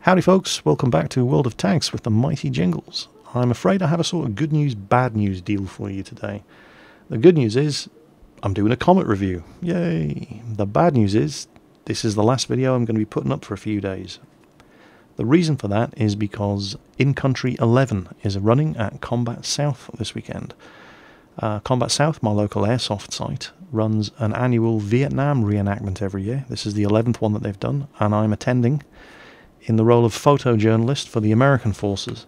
Howdy folks, welcome back to World of Tanks with the mighty Jingles. I'm afraid I have a sort of good news, bad news deal for you today. The good news is, I'm doing a Comet review. Yay! The bad news is, this is the last video I'm going to be putting up for a few days. The reason for that is because In Country 11 is running at Combat South this weekend. Combat South, my local airsoft site, runs an annual Vietnam reenactment every year. This is the 11th one that they've done, and I'm attending in the role of photojournalist for the American forces.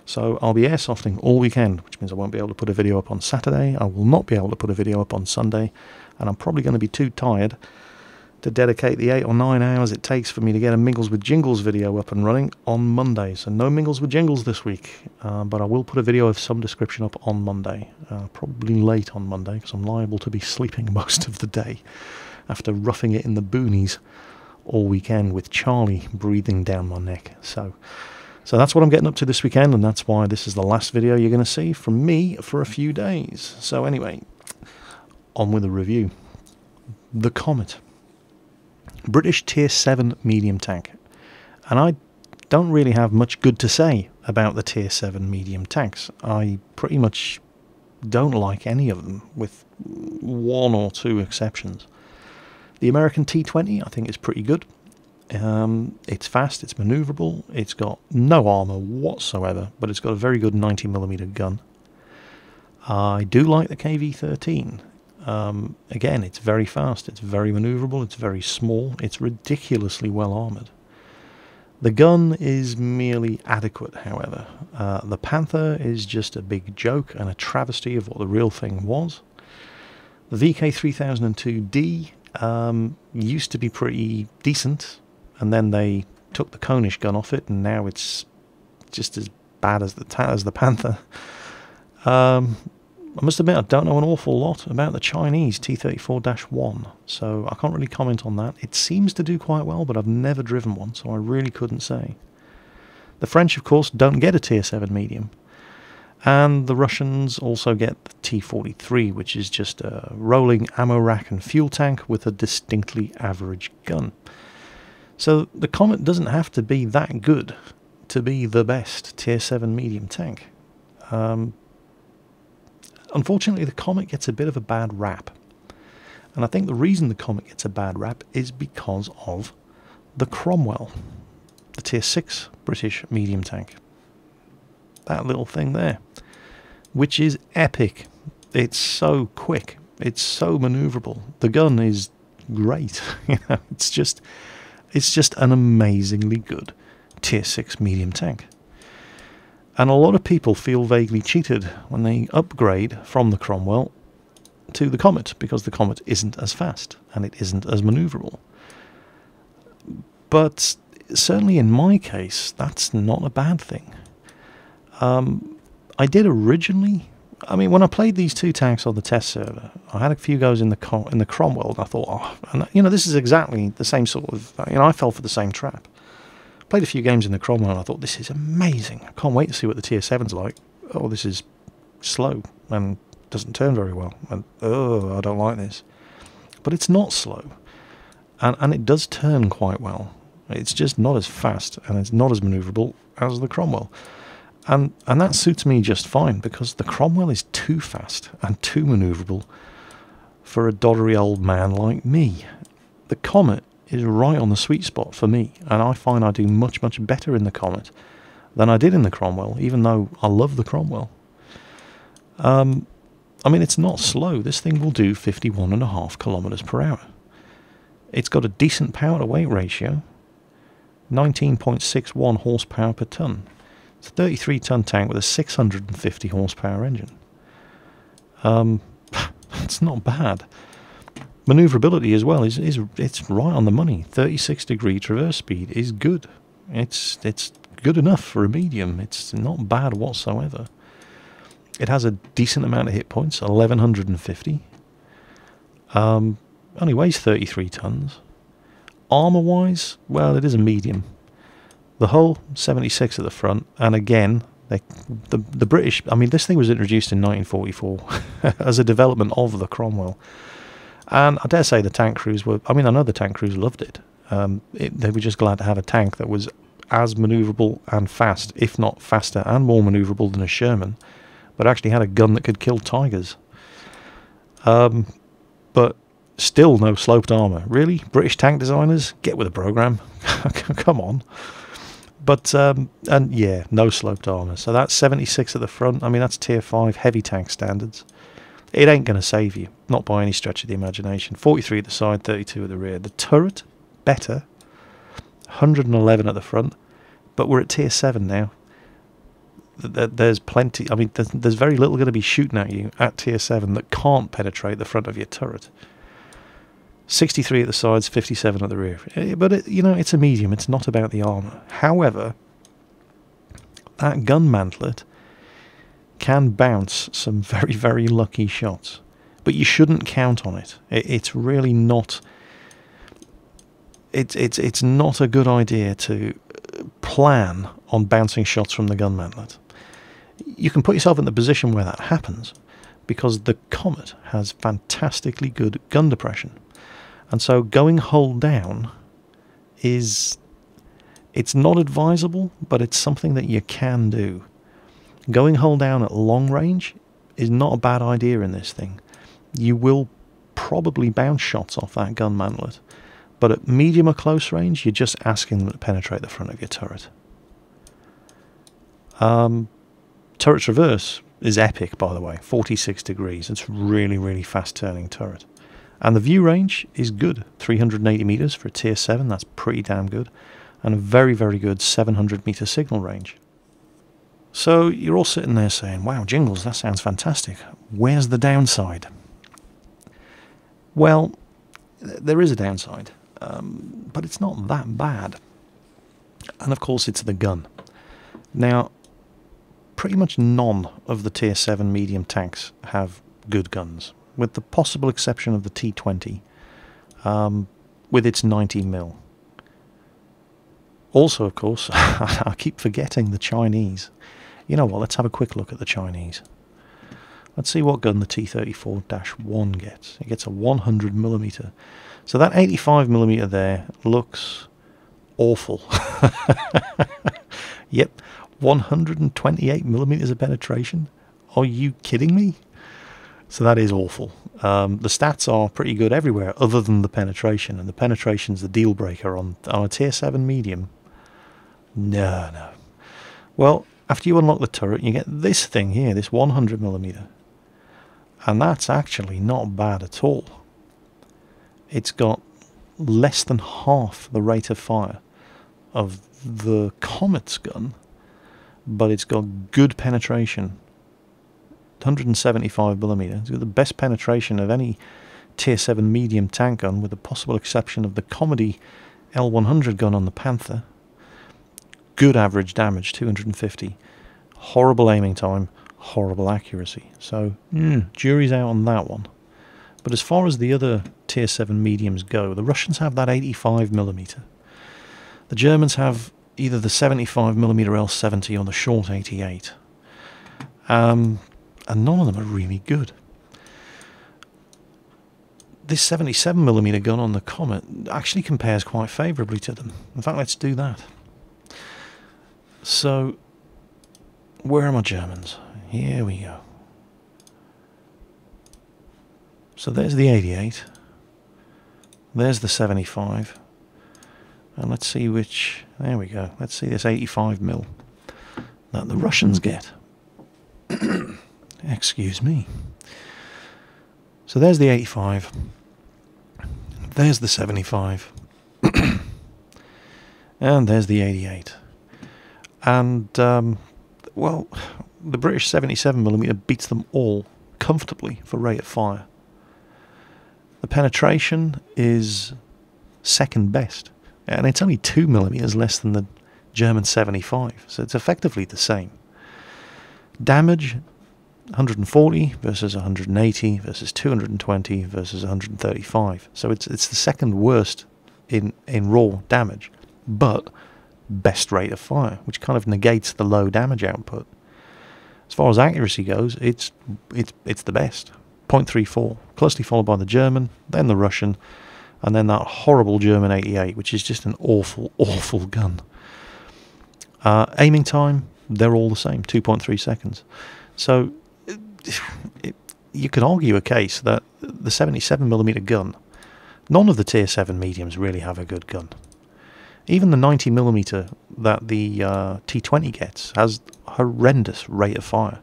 So I'll be airsofting all weekend, which means I won't be able to put a video up on Saturday, I will not be able to put a video up on Sunday, and I'm probably going to be too tired to dedicate the 8 or 9 hours it takes for me to get a Mingles with Jingles video up and running on Monday. So no Mingles with Jingles this week, but I will put a video of some description up on Monday, probably late on Monday, because I'm liable to be sleeping most of the day after roughing it in the boonies all weekend with Charlie breathing down my neck. So that's what I'm getting up to this weekend, and that's why this is the last video you're going to see from me for a few days. So anyway, on with the review. The Comet. British Tier 7 medium tank. And I don't really have much good to say about the Tier 7 medium tanks. I pretty much don't like any of them, with one or two exceptions. The American T-20 I think is pretty good. It's fast, it's manoeuvrable, it's got no armour whatsoever, but it's got a very good 90mm gun. I do like the KV-13. Again, it's very fast, it's very manoeuvrable, it's very small, it's ridiculously well armoured. The gun is merely adequate, however. The Panther is just a big joke and a travesty of what the real thing was. The VK3002D used to be pretty decent, and then they took the Conish gun off it, and now it's just as bad as the Panther. I must admit I don't know an awful lot about the Chinese T-34-1, so I can't really comment on that. It seems to do quite well, but I've never driven one, so I really couldn't say. The French, of course, don't get a Tier 7 medium, and the Russians also get the T-43, which is just a rolling ammo rack and fuel tank with a distinctly average gun. So the Comet doesn't have to be that good to be the best Tier 7 medium tank. Unfortunately, the Comet gets a bit of a bad rap. And I think the reason the Comet gets a bad rap is because of the Cromwell, the Tier 6 British medium tank. That little thing there, which is epic. It's so quick, it's so maneuverable. The gun is great. It's just an amazingly good Tier 6 medium tank. And a lot of people feel vaguely cheated when they upgrade from the Cromwell to the Comet, because the Comet isn't as fast and it isn't as manoeuvrable. But certainly in my case, that's not a bad thing. I did originally, when I played these two tanks on the test server, I had a few goes in the Cromwell, and I thought, this is exactly the same sort of, I fell for the same trap. Played a few games in the Cromwell, and I thought, this is amazing. I can't wait to see what the Tier 7's like. Oh, this is slow and doesn't turn very well. And, oh, I don't like this. But it's not slow. And it does turn quite well. It's just not as fast, and it's not as manoeuvrable as the Cromwell. And that suits me just fine, because the Cromwell is too fast and too manoeuvrable for a doddery old man like me. The Comet is right on the sweet spot for me, and I find I do much, much better in the Comet than I did in the Cromwell, even though I love the Cromwell. It's not slow. This thing will do 51.5 kilometers per hour. It's got a decent power to weight ratio, 19.61 horsepower per ton. It's a 33-ton tank with a 650 horsepower engine. It's not bad. Maneuverability as well it's right on the money. 36-degree traverse speed is good. It's good enough for a medium. It's not bad whatsoever. It has a decent amount of hit points, 1150. Only weighs 33 tons. Armour-wise, well, it is a medium. The hull, 76 at the front, and again, the British, this thing was introduced in 1944 as a development of the Cromwell. And I dare say the tank crews were, I know the tank crews loved it. They were just glad to have a tank that was as manoeuvrable and fast, if not faster and more manoeuvrable than a Sherman, but actually had a gun that could kill tigers. But still no sloped armour. Really? British tank designers? Get with the programme. Come on. But, and yeah, no sloped armour. So that's 76 at the front. I mean, that's tier 5 heavy tank standards. It ain't going to save you. Not by any stretch of the imagination. 43 at the side, 32 at the rear. The turret, better. 111 at the front. But we're at tier 7 now. There's plenty. I mean, there's very little going to be shooting at you at tier 7 that can't penetrate the front of your turret. 63 at the sides, 57 at the rear. But, you know, it's a medium. It's not about the armour. However, that gun mantlet can bounce some very, very lucky shots. But you shouldn't count on it. It's really not... It's not a good idea to plan on bouncing shots from the gun mantlet. You can put yourself in the position where that happens, because the Comet has fantastically good gun depression. And so going hull down is... it's not advisable, but it's something that you can do. Going hull down at long range is not a bad idea in this thing. You will probably bounce shots off that gun mantlet. But at medium or close range, you're just asking them to penetrate the front of your turret. Turret's reverse is epic, by the way. 46 degrees. It's really, really fast-turning turret. And the view range is good. 380 meters for a tier 7. That's pretty damn good. And a very, very good 700-meter signal range. So you're all sitting there saying, wow, Jingles, that sounds fantastic. Where's the downside? Well, there is a downside. But it's not that bad. And of course it's the gun. Now, pretty much none of the tier 7 medium tanks have good guns, with the possible exception of the T20 with its 90mm. Also, of course, I keep forgetting the Chinese. You know what, let's have a quick look at the Chinese. Let's see what gun the T-34-1 gets. It gets a 100mm. So that 85mm there looks awful. Yep, 128mm of penetration. Are you kidding me? So that is awful. The stats are pretty good everywhere other than the penetration, and the penetration's the deal breaker on a tier 7 medium. No. Well, after you unlock the turret, you get this thing here, this 100mm. And that's actually not bad at all. It's got less than half the rate of fire of the Comet's gun, but it's got good penetration. 175mm. It's got the best penetration of any tier 7 medium tank gun, with the possible exception of the Comedy L100 gun on the Panther. Good average damage, 250. Horrible aiming time, horrible accuracy. So, jury's out on that one. But as far as the other tier 7 mediums go, the Russians have that 85mm. The Germans have either the 75mm L70 or the short 88. And none of them are really good. This 77mm gun on the Comet actually compares quite favourably to them. In fact, let's do that. So, where are my Germans? Here we go. So there's the 88. There's the 75. And let's see which... there we go. Let's see this 85mm that the Russians get. Excuse me. So there's the 85. There's the 75. And there's the 88. And, well, the British 77mm beats them all comfortably for rate of fire. The penetration is second best. And it's only 2mm less than the German 75. So it's effectively the same. Damage... 140 versus 180 versus 220 versus 135. So it's the second worst in raw damage, but best rate of fire, which kind of negates the low damage output. As far as accuracy goes, it's the best. 0.34, closely followed by the German, then the Russian, and then that horrible German 88, which is just an awful, awful gun. Aiming time, they're all the same, 2.3 seconds. So you could argue a case that the 77mm gun, none of the tier 7 mediums really have a good gun. Even the 90mm that the T20 gets has horrendous rate of fire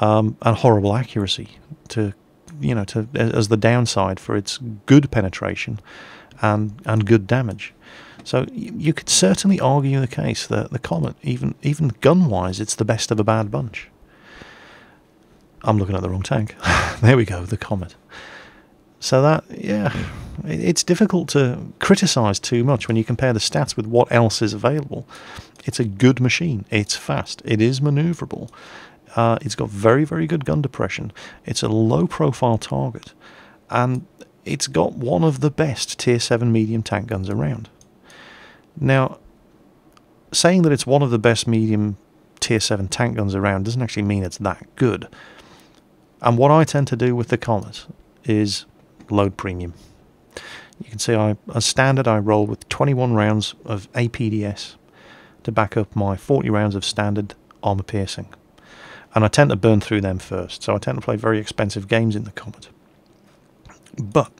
and horrible accuracy as the downside for its good penetration and good damage. So you could certainly argue the case that the Comet, even gun-wise, it's the best of a bad bunch. I'm looking at the wrong tank. There we go, the Comet. So that, yeah, it's difficult to criticise too much when you compare the stats with what else is available. It's a good machine. It's fast. It is manoeuvrable. It's got very, very good gun depression. It's a low-profile target. And it's got one of the best Tier 7 medium tank guns around. Now, saying that it's one of the best medium Tier 7 tank guns around doesn't actually mean it's that good. And what I tend to do with the Comet is load premium. You can see as standard I roll with 21 rounds of APDS to back up my 40 rounds of standard armor piercing. And I tend to burn through them first, so I tend to play very expensive games in the Comet. But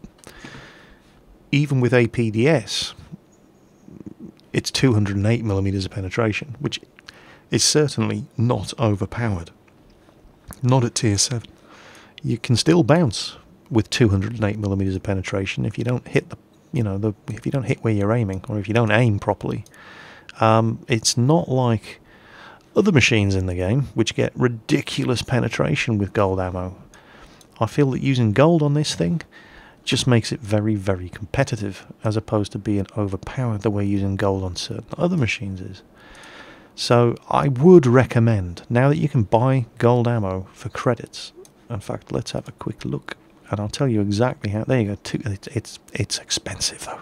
even with APDS, it's 208mm of penetration, which is certainly not overpowered. Not at tier 7. You can still bounce with 208mm of penetration if you don't hit if you don't hit where you're aiming, or if you don't aim properly. It's not like other machines in the game which get ridiculous penetration with gold ammo. I feel that using gold on this thing just makes it very, very competitive, as opposed to being overpowered the way using gold on certain other machines is. So I would recommend, now that you can buy gold ammo for credits, in fact, let's have a quick look, and I'll tell you exactly how. There you go. It's expensive though.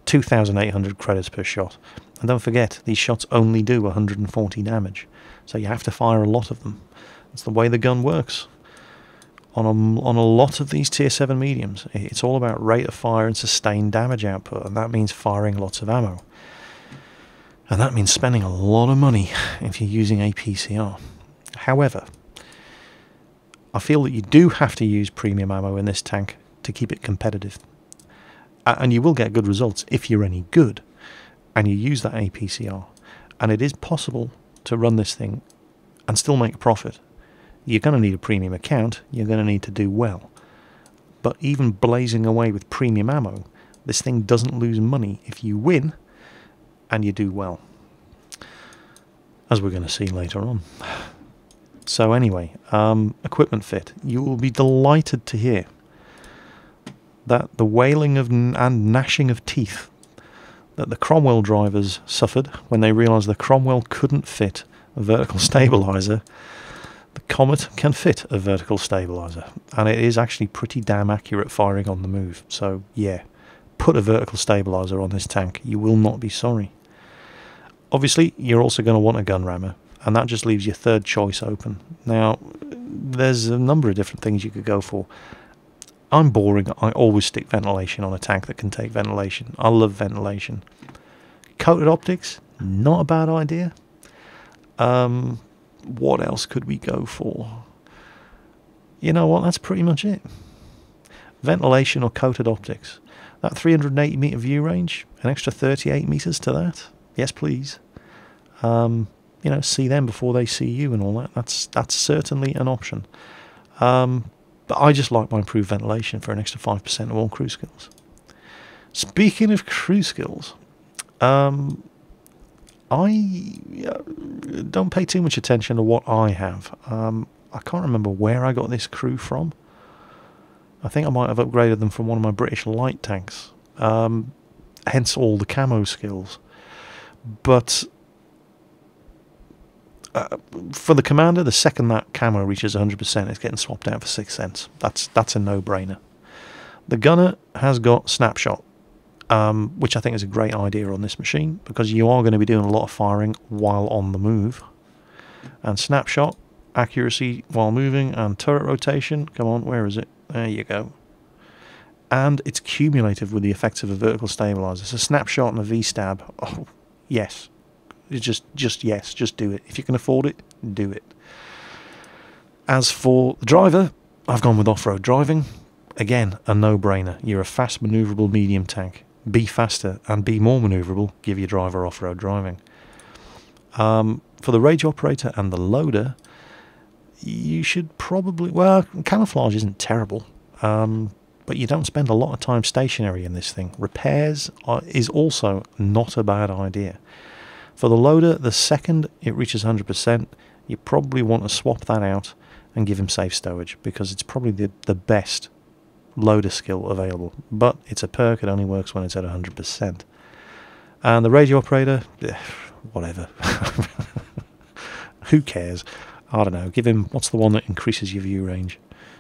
2,800 credits per shot. And don't forget, these shots only do 140 damage, so you have to fire a lot of them. That's the way the gun works. On a lot of these tier 7 mediums, it's all about rate of fire and sustained damage output, and that means firing lots of ammo. And that means spending a lot of money if you're using a PCR. However, I feel that you do have to use premium ammo in this tank to keep it competitive. And you will get good results if you're any good and you use that APCR. And it is possible to run this thing and still make a profit. You're going to need a premium account, you're going to need to do well. But even blazing away with premium ammo, this thing doesn't lose money if you win and you do well, as we're going to see later on. So anyway, equipment fit. You will be delighted to hear that the wailing and gnashing of teeth that the Cromwell drivers suffered when they realised the Cromwell couldn't fit a vertical stabiliser, the Comet can fit a vertical stabiliser, and it is actually pretty damn accurate firing on the move. So yeah, put a vertical stabiliser on this tank, you will not be sorry. Obviously, you're also going to want a gun rammer, and that just leaves your third choice open. Now, there's a number of different things you could go for. I'm boring. I always stick ventilation on a tank that can take ventilation. I love ventilation. Coated optics, not a bad idea. What else could we go for? You know what, that's pretty much it. Ventilation or coated optics. That 380 metre view range, an extra 38 metres to that. Yes, please. See them before they see you and all that. That's certainly an option. But I just like my improved ventilation for an extra 5% of all crew skills. Speaking of crew skills, I don't pay too much attention to what I have. I can't remember where I got this crew from. I think I might have upgraded them from one of my British light tanks. Hence all the camo skills. But for the commander, the second that camo reaches 100%, it's getting swapped out for 6 cents. That's a no-brainer. The gunner has got snapshot, which I think is a great idea on this machine, because you are going to be doing a lot of firing while on the move. And snapshot, accuracy while moving, and turret rotation. Come on, where is it? There you go. And it's cumulative with the effects of a vertical stabilizer. So snapshot and a V-stab, oh, yes. It's just yes, just do it. If you can afford it, do it. As for the driver, I've gone with off-road driving. Again, a no-brainer. You're a fast, manoeuvrable medium tank. Be faster and be more manoeuvrable. Give your driver off-road driving. For the radio operator and the loader, you should probably... Well, camouflage isn't terrible, but you don't spend a lot of time stationary in this thing. Repairs is also not a bad idea. For the loader, the second it reaches 100%, you probably want to swap that out and give him safe stowage, because it's probably the best loader skill available. But it's a perk, it only works when it's at 100%. And the radio operator, whatever. Who cares? I don't know. Give him, what's the one that increases your view range?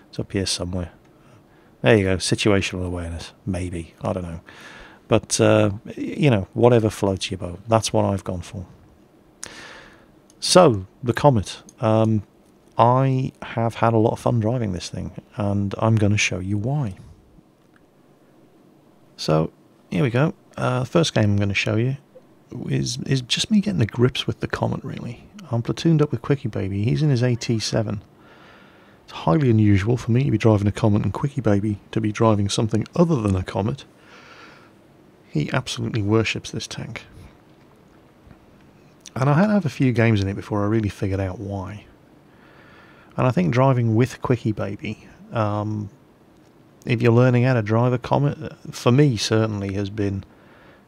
It's up here somewhere. There you go, situational awareness. Maybe, I don't know. But, you know, whatever floats your boat. That's what I've gone for. So, the Comet. I have had a lot of fun driving this thing, and I'm going to show you why. So, here we go. First game I'm going to show you is just me getting the grips with the Comet, really. I'm platooned up with Quickie Baby. He's in his AT7. It's highly unusual for me to be driving a Comet and Quickie Baby to be driving something other than a Comet. He absolutely worships this tank. And I had to have a few games in it before I really figured out why. And I think driving with Quickie Baby, if you're learning how to drive a Comet, for me certainly has been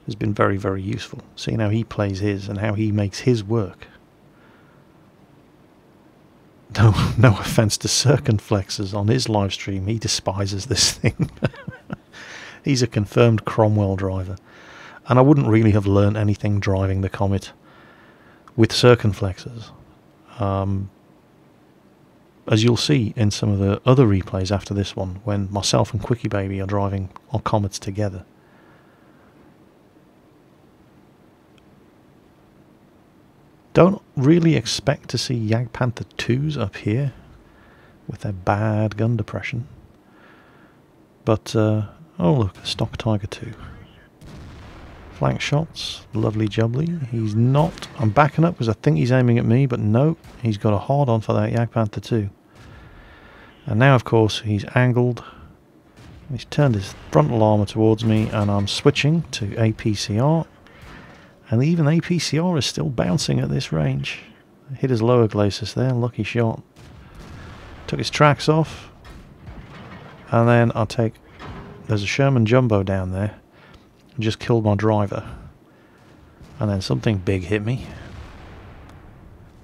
very, very useful. Seeing how he plays his and how he makes his work. No offense to Circumflexes on his live stream, he despises this thing. He's a confirmed Cromwell driver. And I wouldn't really have learned anything driving the Comet with Circumflexes. As you'll see in some of the other replays after this one, when myself and Quickie Baby are driving our Comets together. Don't really expect to see Jagdpanther 2s up here with their bad gun depression. But, oh look, a stock Tiger 2. Flank shots, lovely jubbly. He's not... I'm backing up because I think he's aiming at me, but no, he's got a hard-on for that Jagdpanther 2. And now, of course, he's angled. He's turned his frontal armour towards me, and I'm switching to APCR. And even APCR is still bouncing at this range. Hit his lower glacis there, lucky shot. Took his tracks off. And then I'll take... There's a Sherman Jumbo down there. And just killed my driver. And then something big hit me.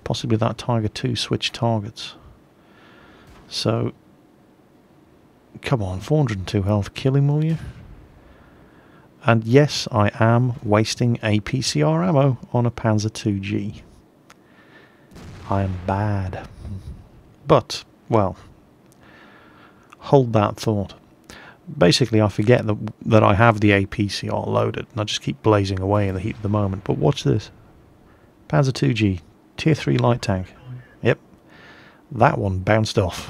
Possibly that Tiger 2 switched targets. So, come on, 402 health, kill him, will you? And yes, I am wasting APCR ammo on a Panzer 2G. I am bad. But, well, hold that thought. Basically, I forget that I have the APCR loaded, and I just keep blazing away in the heat of the moment. But watch this. Panzer 2G, Tier 3 light tank. Yep. That one bounced off.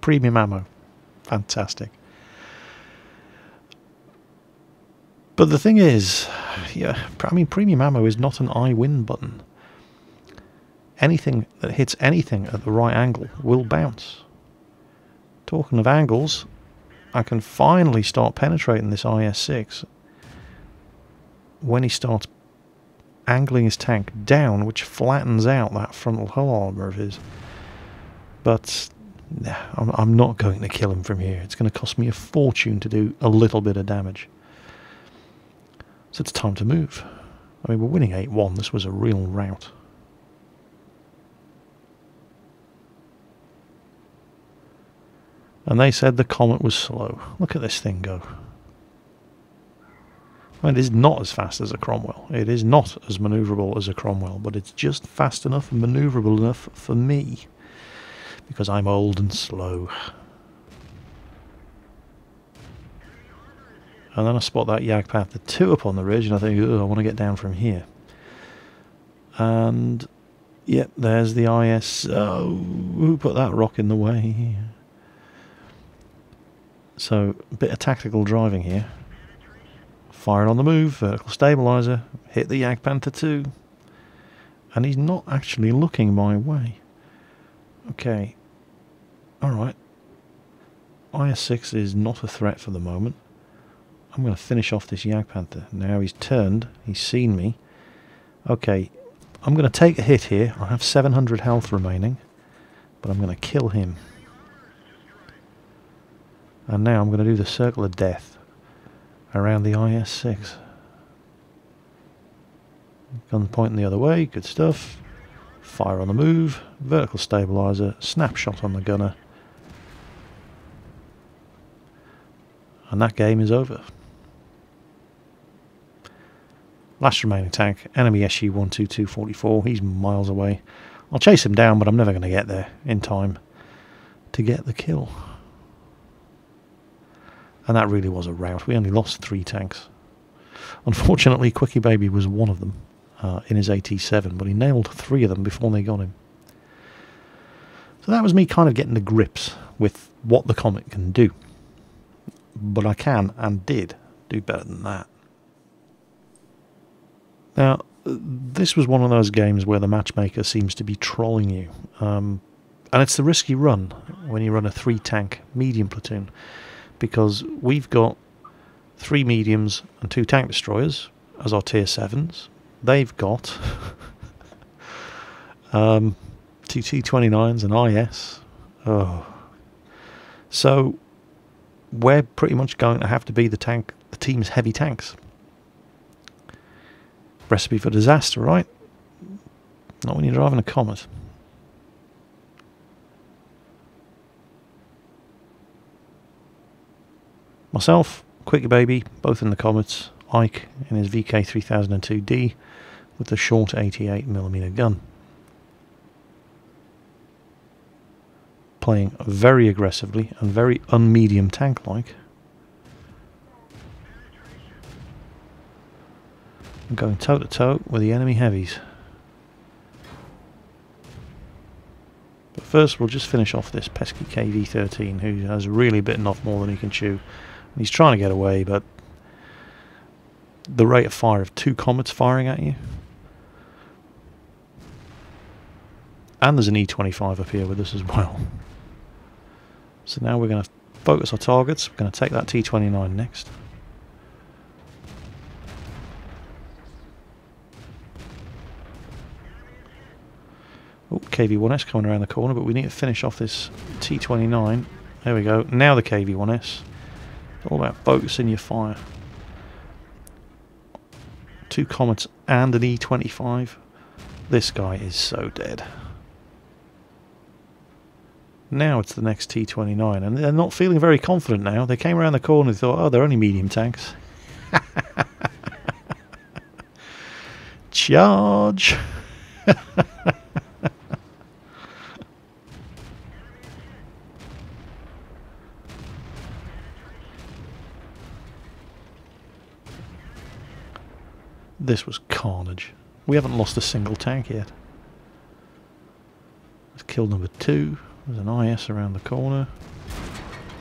Premium ammo. Fantastic. But the thing is, yeah, I mean, premium ammo is not an I win button. Anything that hits anything at the right angle will bounce. Talking of angles, I can finally start penetrating this IS-6 when he starts angling his tank down, which flattens out that frontal hull armour of his. But I'm not going to kill him from here. It's going to cost me a fortune to do a little bit of damage. So it's time to move. I mean, we're winning 8-1. This was a real rout. And they said the Comet was slow. Look at this thing go. Well, it is not as fast as a Cromwell. It is not as manoeuvrable as a Cromwell, but it's just fast enough and manoeuvrable enough for me. Because I'm old and slow. And then I spot that Jagdpanther 2 up on the ridge, and I think, oh, I want to get down from here. And, yep, there's the IS. Oh, who put that rock in the way? So, a bit of tactical driving here. Firing on the move, vertical stabilizer, hit the Jagdpanther 2. And he's not actually looking my way. Okay. Alright. IS-6 is not a threat for the moment. I'm going to finish off this Jagdpanther. Now he's turned, he's seen me. Okay, I'm going to take a hit here. I have 700 health remaining, but I'm going to kill him. And now I'm going to do the circle of death around the IS-6. Gun pointing the other way, good stuff. Fire on the move, vertical stabilizer, snapshot on the gunner. And that game is over. Last remaining tank, enemy SU-12244. He's miles away. I'll chase him down, but I'm never going to get there in time to get the kill. And that really was a rout. We only lost 3 tanks. Unfortunately, Quickie Baby was one of them in his AT-7, but he nailed 3 of them before they got him. So that was me kind of getting to grips with what the Comet can do. But I can, and did, do better than that. Now, this was one of those games where the matchmaker seems to be trolling you. And it's the risky run when you run a 3-tank medium platoon. Because we've got 3 mediums and 2 tank destroyers as our tier 7s. They've got 2 T-29s and IS. Oh. So we're pretty much going to have to be the team's heavy tanks. Recipe for disaster, right? Not when you're driving a Comet. Myself, Quickie Baby, both in the Comets. Ike in his VK3002D with the short 88mm gun. Playing very aggressively and very unmedium tank-like. And going toe-to-toe with the enemy heavies. But first we'll just finish off this pesky KV-13 who has really bitten off more than he can chew. And he's trying to get away, but the rate of fire of 2 Comets firing at you. And there's an E-25 up here with us as well. So now we're going to focus our targets. We're going to take that T-29 next. Oh, KV-1S coming around the corner, but we need to finish off this T-29. There we go. Now the KV-1S. It's all about focusing your fire. 2 Comets and an E-25. This guy is so dead. Now it's the next T-29, and they're not feeling very confident now. They came around the corner and thought, oh, they're only medium tanks. Charge! This was carnage. We haven't lost a single tank yet. Let's kill number 2. There's an IS around the corner.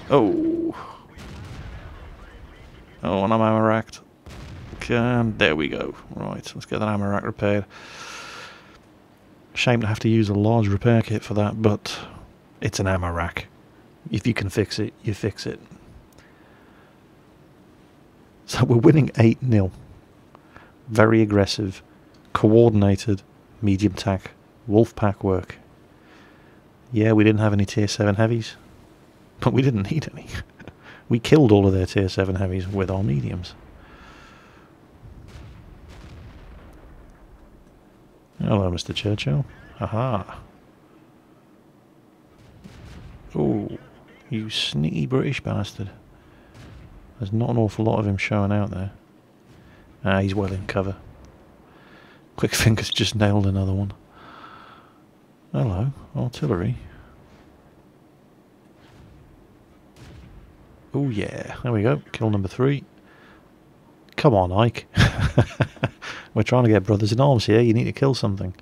Oh! Oh, and I'm ammo racked. And there we go. Right, let's get that ammo rack repaired. Shame to have to use a large repair kit for that, but it's an ammo rack. If you can fix it, you fix it. So we're winning 8-0. Very aggressive, coordinated, medium tank, wolf pack work. Yeah, we didn't have any tier 7 heavies, but we didn't need any. We killed all of their tier 7 heavies with our mediums. Hello, Mr. Churchill. Aha. Oh, you sneaky British bastard. There's not an awful lot of him showing out there. Ah, he's well in cover. Quick Fingers just nailed another one. Hello, artillery. Oh yeah, there we go. Kill number 3. Come on, Ike. We're trying to get brothers in arms here. You need to kill something.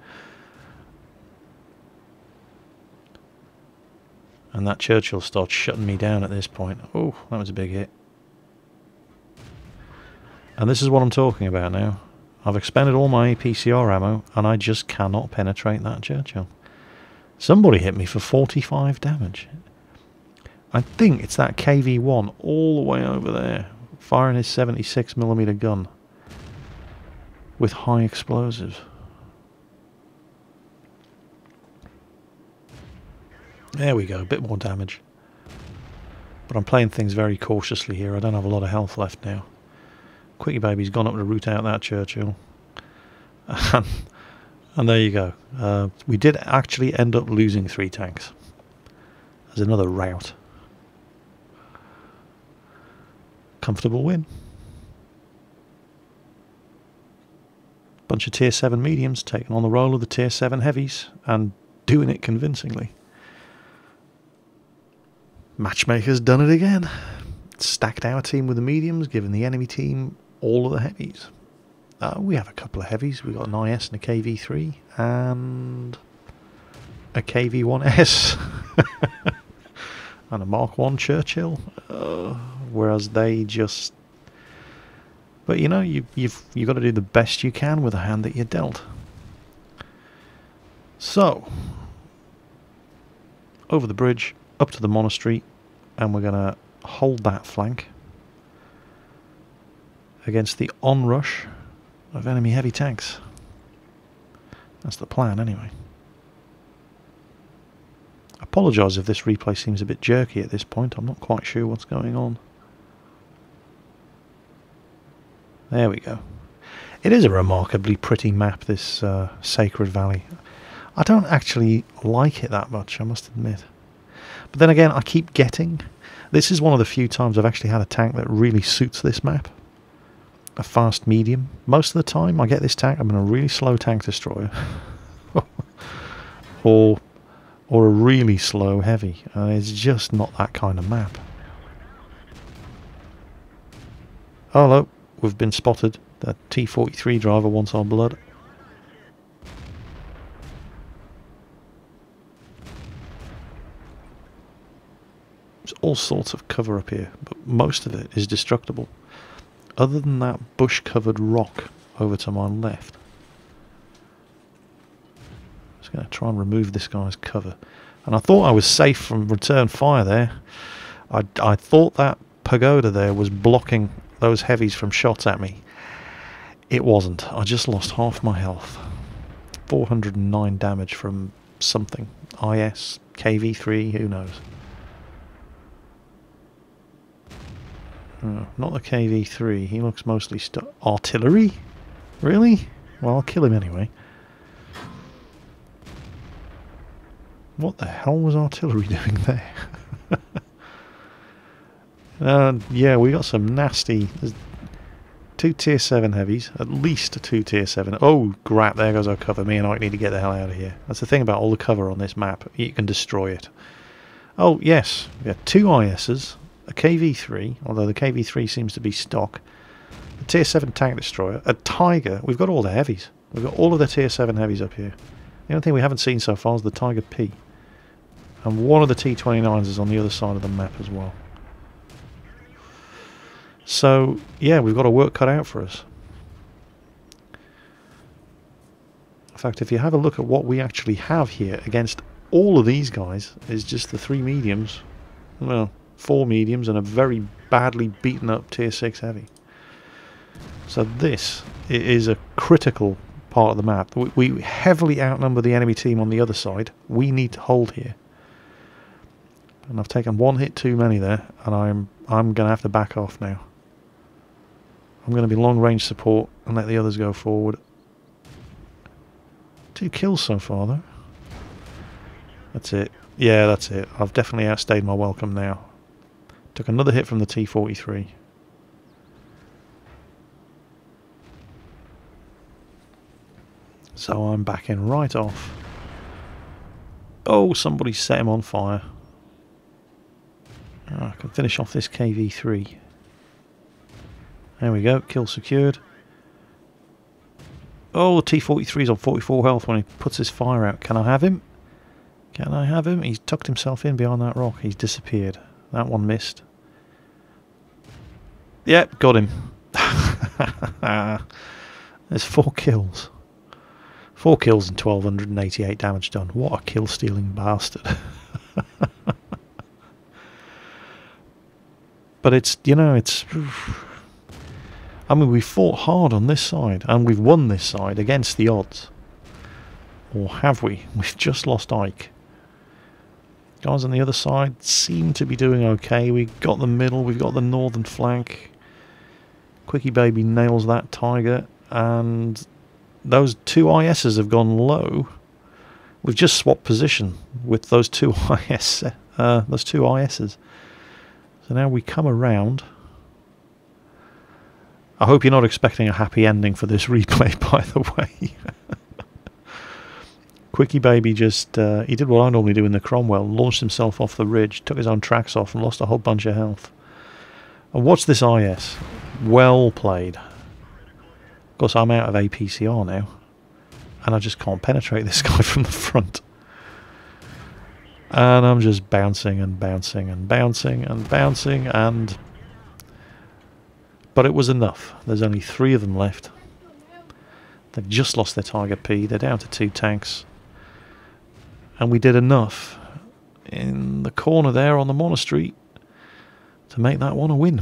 And that Churchill starts shutting me down at this point. Oh, that was a big hit. And this is what I'm talking about now. I've expended all my APCR ammo, and I just cannot penetrate that Churchill. Somebody hit me for 45 damage. I think it's that KV-1 all the way over there, firing his 76mm gun with high explosives. There we go, a bit more damage. But I'm playing things very cautiously here. I don't have a lot of health left now. Quickie Baby's gone up to root out that Churchill. And there you go. We did actually end up losing 3 tanks. There's another rout. Comfortable win. Bunch of tier 7 mediums taking on the role of the tier 7 heavies and doing it convincingly. Matchmaker's done it again. Stacked our team with the mediums, giving the enemy team all of the heavies. We have a couple of heavies. We've got an IS and a KV3 and a KV1S and a Mark 1 Churchill. Whereas they just... But you know, you've got to do the best you can with the hand that you're dealt. So, over the bridge, up to the monastery, and we're going to hold that flank against the onrush of enemy heavy tanks. That's the plan anyway. I apologise if this replay seems a bit jerky at this point. I'm not quite sure what's going on. There we go. It is a remarkably pretty map, this Sacred Valley. I don't actually like it that much, I must admit. But then again, I keep getting... This is one of the few times I've actually had a tank that really suits this map. A fast medium. Most of the time I get this tank, I'm in a really slow tank destroyer. or a really slow heavy. It's just not that kind of map. Oh, look, we've been spotted. The T-43 driver wants our blood. There's all sorts of cover up here, but most of it is destructible. Other than that bush-covered rock over to my left. I'm just going to try and remove this guy's cover. And I thought I was safe from return fire there. I thought that pagoda there was blocking those heavies from shots at me. It wasn't. I just lost half my health. 409 damage from something. IS, KV3, who knows. Not the KV3, he looks mostly artillery? Really? Well, I'll kill him anyway. What the hell was artillery doing there? Yeah, we got some nasty... There's 2 tier 7 heavies, at least 2 tier 7. Oh, crap, there goes our cover. Me and I need to get the hell out of here. That's the thing about all the cover on this map. You can destroy it. Oh, yes, we have 2 ISs. A KV3, although the KV3 seems to be stock. A tier 7 tank destroyer. A Tiger. We've got all the heavies. We've got all of the tier 7 heavies up here. The only thing we haven't seen so far is the Tiger P. And one of the T-29s is on the other side of the map as well. So, yeah, we've got a work cut out for us. In fact, if you have a look at what we actually have here against all of these guys, is just the 3 mediums. Well... 4 mediums and a very badly beaten up tier 6 heavy. So this is a critical part of the map. We heavily outnumber the enemy team on the other side. We need to hold here. And I've taken 1 hit too many there, and I'm going to have to back off now. I'm going to be long range support and let the others go forward. 2 kills so far though. That's it. Yeah, that's it. I've definitely outstayed my welcome now. Took another hit from the T-43. So I'm backing right off. Oh, somebody set him on fire. Oh, I can finish off this KV-3. There we go, kill secured. Oh, the T-43's on 44 health when he puts his fire out. Can I have him? Can I have him? He's tucked himself in behind that rock. He's disappeared. That one missed. Yep, got him. There's 4 kills. 4 kills and 1288 damage done. What a kill-stealing bastard. But it's, you know, it's... I mean, we fought hard on this side, and we've won this side against the odds. Or have we? We've just lost Ike. Guys on the other side seem to be doing okay. We've got the middle, we've got the northern flank. Quickie Baby nails that tiger, and those 2 ISs have gone low. We've just swapped position with those 2 ISs. So now we come around. I hope you're not expecting a happy ending for this replay, by the way. Quickie Baby just, he did what I normally do in the Cromwell, launched himself off the ridge, took his own tracks off and lost a whole bunch of health. And watch this IS. Well played. Of course, I'm out of APCR now, and I just can't penetrate this guy from the front. And I'm just bouncing and bouncing and bouncing and bouncing, and... But it was enough. There's only 3 of them left. They've just lost their Tiger P. They're down to 2 tanks. And we did enough in the corner there on the monastery to make that one a win.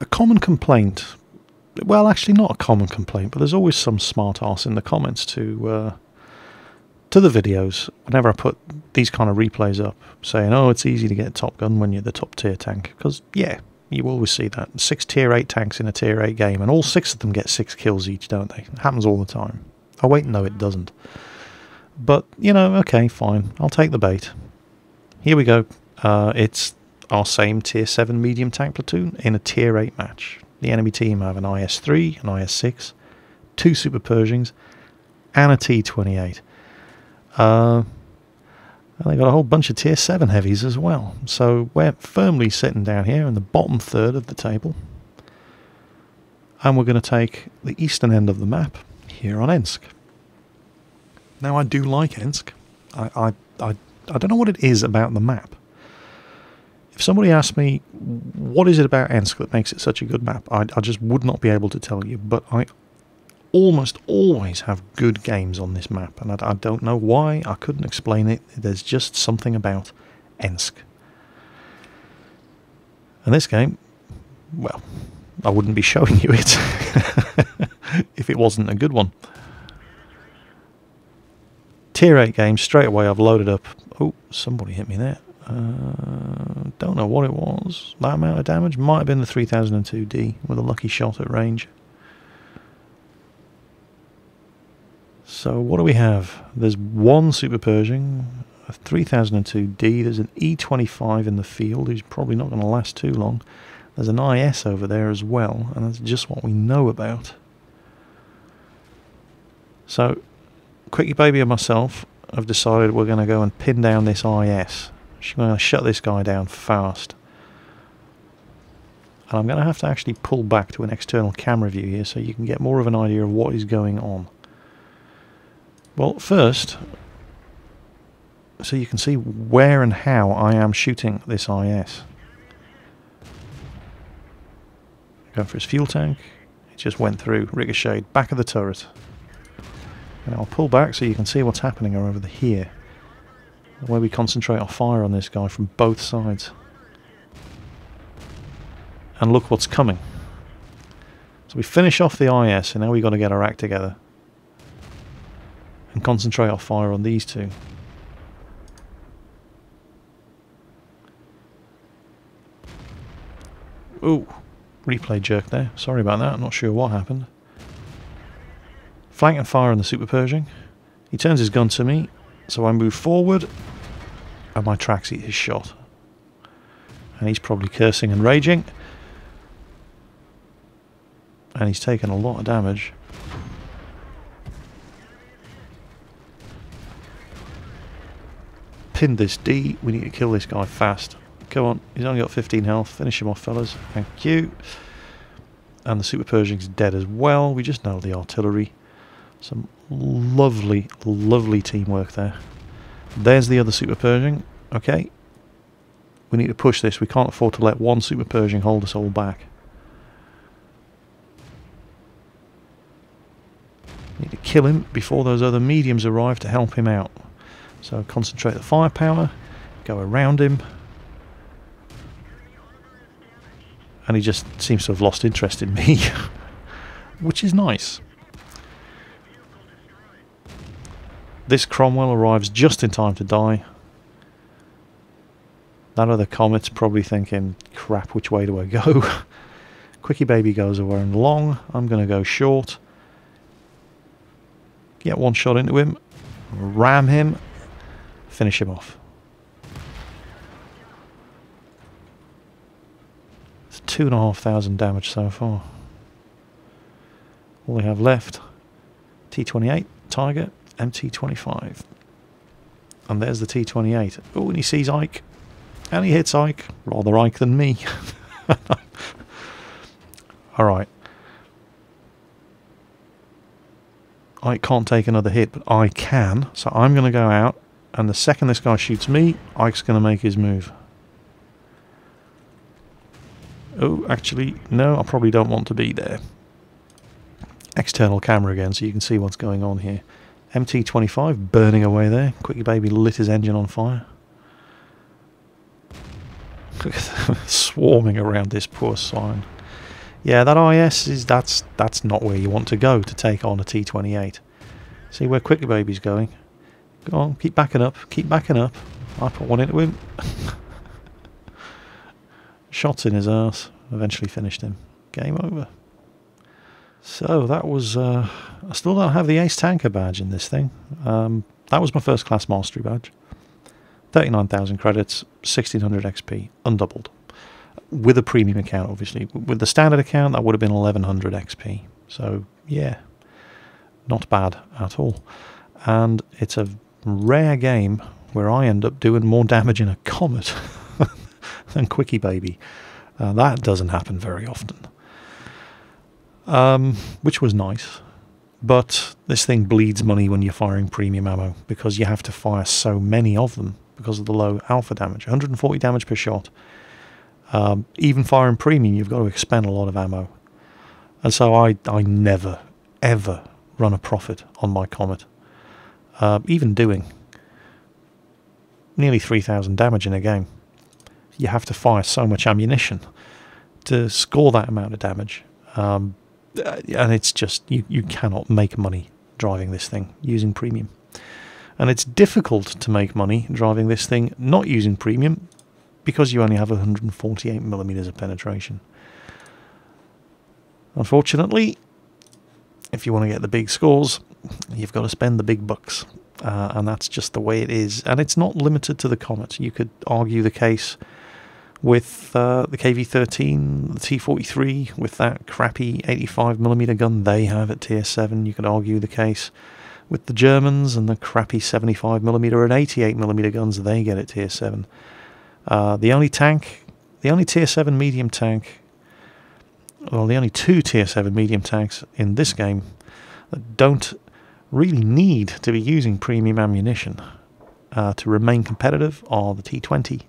A common complaint, well, actually not a common complaint, but there's always some smart arse in the comments to the videos whenever I put these kind of replays up, saying, oh, it's easy to get Top Gun when you're the top tier tank. Because, yeah, you always see that. 6 tier 8 tanks in a tier 8 game, and all 6 of them get 6 kills each, don't they? It happens all the time. Oh wait, no it doesn't. But, you know, okay, fine. I'll take the bait. Here we go. It's our same tier 7 medium tank platoon in a tier 8 match. The enemy team have an IS-3, an IS-6, 2 Super Pershings, and a T-28. And they got a whole bunch of tier 7 heavies as well. So we're firmly sitting down here in the bottom third of the table. And we're going to take the eastern end of the map here on Ensk. Now, I do like Ensk. I don't know what it is about the map. If somebody asked me, what is it about Ensk that makes it such a good map, I just would not be able to tell you. But I almost always have good games on this map, and I don't know why. I couldn't explain it. There's just something about Ensk. And this game, well, I wouldn't be showing you it if it wasn't a good one. Tier 8 game, straight away I've loaded up. Oh, somebody hit me there. Don't know what it was. That amount of damage might have been the 3002D with a lucky shot at range. So what do we have? There's 1 Super Pershing, a 3002D, there's an E25 in the field who's probably not going to last too long. There's an IS over there as well, and that's just what we know about. So Quickie Baby and myself have decided we're going to go and pin down this IS. She's going to shut this guy down fast. And I'm going to have to actually pull back to an external camera view here so you can get more of an idea of what is going on. Well, first, so you can see where and how I am shooting this IS. Going for his fuel tank. It just went through, ricocheted, back of the turret. And I'll pull back so you can see what's happening over here. Where we concentrate our fire on this guy from both sides. And look what's coming. So we finish off the IS, and now we've got to get our act together. And concentrate our fire on these 2. Ooh, replay jerk there. Sorry about that, I'm not sure what happened. Flank and fire on the Super Pershing. He turns his gun to me, so I move forward, and my tracks eat his shot. And he's probably cursing and raging. And he's taken a lot of damage. Pinned this D. We need to kill this guy fast. Come on, he's only got 15 health. Finish him off, fellas. Thank you. And the Super Pershing's dead as well. We just nailed the artillery. Some lovely, lovely teamwork there. There's the other Super Pershing. Okay. We need to push this. We can't afford to let 1 Super Pershing hold us all back. Need to kill him before those other mediums arrive to help him out. So concentrate the firepower, go around him. And he just seems to have lost interest in me, which is nice. This Cromwell arrives just in time to die. That other Comet's probably thinking, crap, which way do I go? Quickie Baby goes around long. I'm going to go short. Get one shot into him. Ram him. Finish him off. It's 2,500 damage so far. All we have left, T28, Tiger, MT25. And there's the T28. Oh, and he sees Ike. And he hits Ike. Rather Ike than me. Alright. Ike can't take another hit, but I can. So I'm going to go out. And the second this guy shoots me, Ike's going to make his move. Oh, actually, no, I probably don't want to be there. External camera again, so you can see what's going on here. MT25 burning away there. Quickie Baby lit his engine on fire. Swarming around this poor swine. Yeah, that IS is that's not where you want to go to take on a T28. See where Quickie Baby's going. Go on, keep backing up, keep backing up. I put one into him. Shots in his arse. Eventually finished him. Game over. So that was... I still don't have the Ace Tanker badge in this thing. That was my first class mastery badge. 39,000 credits, 1,600 XP, undoubled. With a premium account, obviously. With the standard account, that would have been 1,100 XP. So, yeah. Not bad at all. And it's a rare game where I end up doing more damage in a Comet than Quickie Baby. That doesn't happen very often. Which was nice. But this thing bleeds money when you're firing premium ammo, because you have to fire so many of them because of the low alpha damage. 140 damage per shot. Even firing premium, you've got to expend a lot of ammo. And so I never, ever run a profit on my Comet. Even doing nearly 3,000 damage in a game. You have to fire so much ammunition to score that amount of damage. And it's just, you cannot make money driving this thing using premium. And it's difficult to make money driving this thing not using premium, because you only have 148mm of penetration. Unfortunately, if you want to get the big scores, you've got to spend the big bucks. And that's just the way it is. And it's not limited to the Comet. You could argue the case with the KV-13, the T-43, with that crappy 85mm gun they have at Tier 7. You could argue the case with the Germans and the crappy 75mm and 88mm guns they get at Tier 7. The only Tier 7 medium tank, well, the only two Tier 7 medium tanks in this game that don't really need to be using premium ammunition to remain competitive are the T20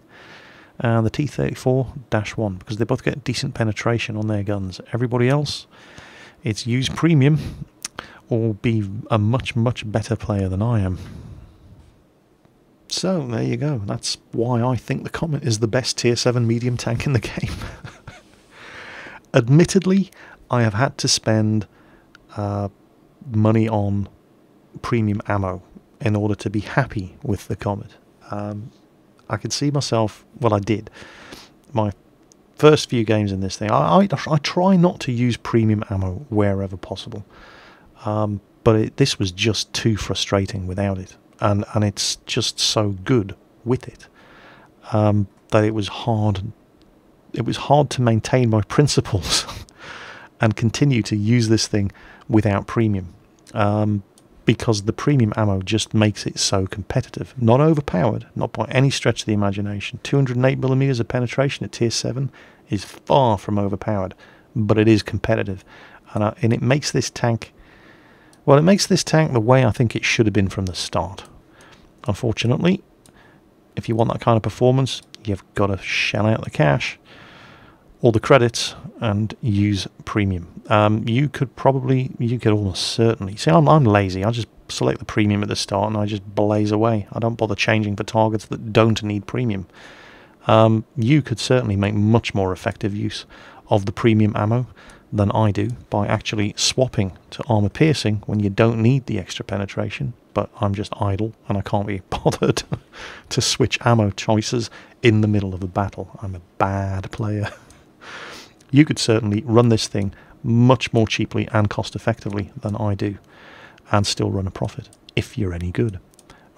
and the T-34-1, because they both get decent penetration on their guns. Everybody else, it's use premium or be a much, much better player than I am. So, there you go. That's why I think the Comet is the best Tier 7 medium tank in the game. Admittedly, I have had to spend money on premium ammo in order to be happy with the Comet. I could see myself, well, I did. My first few games in this thing, I try not to use premium ammo wherever possible. But this was just too frustrating without it. And it's just so good with it that it was hard to maintain my principles and continue to use this thing without premium, because the premium ammo just makes it so competitive. Not overpowered, not by any stretch of the imagination. 208mm of penetration at Tier 7 is far from overpowered, but it is competitive, and it makes this tank... Well, it makes this tank the way I think it should have been from the start. Unfortunately, if you want that kind of performance, you've got to shell out the cash. all the credits and use premium. You could almost certainly, see, I'm lazy. I just select the premium at the start and I just blaze away. I don't bother changing for targets that don't need premium. You could certainly make much more effective use of the premium ammo than I do by actually swapping to armor piercing when you don't need the extra penetration, but I'm just idle and I can't be bothered to switch ammo choices in the middle of a battle. I'm a bad player. You could certainly run this thing much more cheaply and cost effectively than I do and still run a profit if you're any good,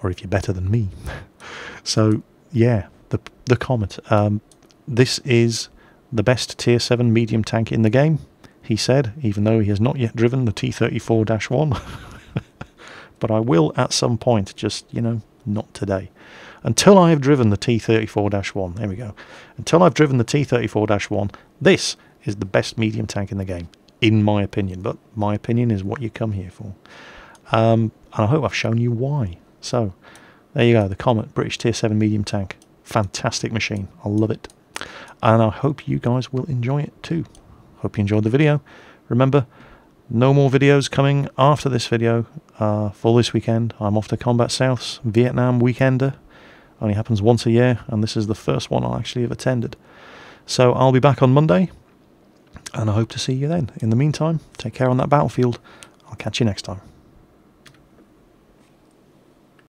or if you're better than me. So yeah, the Comet. This is the best tier 7 medium tank in the game, he said, even though he has not yet driven the T-34-1. But I will at some point, just, you know, not today. Until I have driven the T-34-1, there we go. Until I've driven the T-34-1, this is the best medium tank in the game, in my opinion. But my opinion is what you come here for. And I hope I've shown you why. So, there you go, the Comet, British tier 7 medium tank. Fantastic machine. I love it. And I hope you guys will enjoy it too. Hope you enjoyed the video. Remember, no more videos coming after this video for this weekend. I'm off to Combat South's Vietnam Weekender. Only happens once a year, and this is the first one I actually have attended. So I'll be back on Monday, and I hope to see you then. In the meantime, take care on that battlefield. I'll catch you next time.